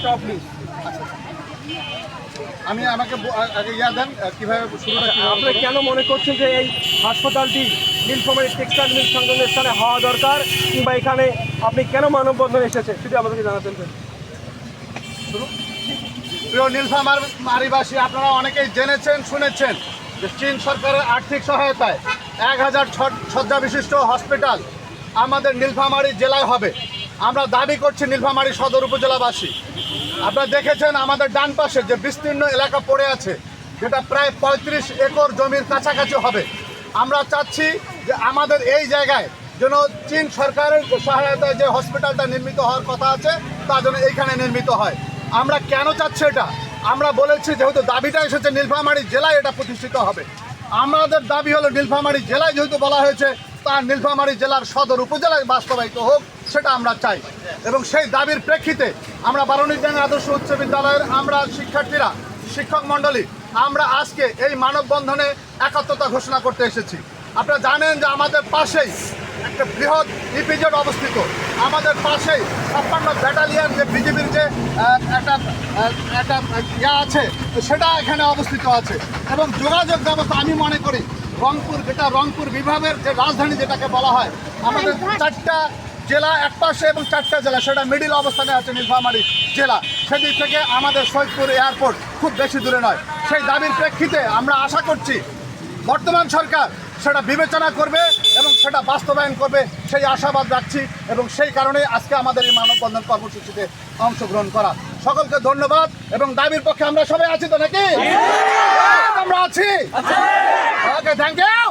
Top list. আমি আমাকে আগে দেন কিভাবে শুরুটা আপনি কেন মনে করছেন যে এই হাসপাতালটি নীলফামারী টেক্সটাইল মিল সংলগ্ন স্থানে হওয়া দরকার, কিংবা এখানে আপনি কেন মানববন্ধন এসেছেন সেটা আমাদেরকে জানাতেন। প্রিয় নীলফামারীবাসী, আপনারা অনেকেই জেনেছেন শুনেছেন যে চীন সরকারের আর্থিক সহায়তায় 1000 শয্যা বিশিষ্ট হসপিটাল আমাদের নীলফামারী জেলায় হবে। আমরা দাবি করছি নীলফামারী সদর উপজেলাবাসী। আপনারা দেখেছেন আমাদের ডান পাশে যে বিস্তীর্ণ এলাকা পড়ে আছে, যেটা প্রায় 35 একর জমির কাছাকাছি হবে। আমরা চাচ্ছি যে আমাদের এই জায়গায় যেন চীন সরকারের সহায়তায় যে হসপিটালটা নির্মিত হওয়ার কথা আছে তা যেন এইখানে নির্মিত হয়। আমরা কেন চাচ্ছি এটা? আমরা বলেছি যেহেতু দাবিটা এসেছে নীলফামারী জেলায় এটা প্রতিষ্ঠিত হবে। আমাদের দাবি হলো নীলফামারী জেলায় যেহেতু বলা হয়েছে, তার নীলফামারী জেলার সদর উপজেলায় বাস্তবায়িত হোক, সেটা আমরা চাই। এবং সেই দাবির প্রেক্ষিতে আমরা বারণীডাঙ্গা আদর্শ উচ্চ বিদ্যালয়ের আমরা শিক্ষার্থীরা, শিক্ষক মণ্ডলী, আমরা আজকে এই মানববন্ধনে একাত্মতা ঘোষণা করতে এসেছি। আপনারা জানেন যে আমাদের পাশেই একটা বৃহৎ ইপিজেড অবস্থিত, আমাদের পাশেই 56 ব্যাটালিয়ন যে বিজেপির যে একটা আছে সেটা এখানে অবস্থিত আছে। এবং যোগাযোগ ব্যবস্থা আমি মনে করি রংপুর বিভাগের যে রাজধানী যেটাকে বলা হয়, আমাদের 4টা জেলা এক পাশে এবং 4টা জেলা, সেটা মিডিল অবস্থানে আছে নীলফামারী জেলা। সেদিক থেকে আমাদের সৈয়দপুর এয়ারপোর্ট খুব বেশি দূরে নয়। সেই দাবির প্রেক্ষিতে আমরা আশা করছি বর্তমান সরকার সেটা বিবেচনা করবে এবং সেটা বাস্তবায়ন করবে, সেই আশাবাদ রাখছি। এবং সেই কারণে আজকে আমাদের এই মানববন্ধন কর্মসূচিতে অংশগ্রহণ করা। সকলকে ধন্যবাদ। এবং দাবির পক্ষে আমরা সবাই আছি তো নাকি? আমরা আছি। ওকে, থ্যাংক ইউ।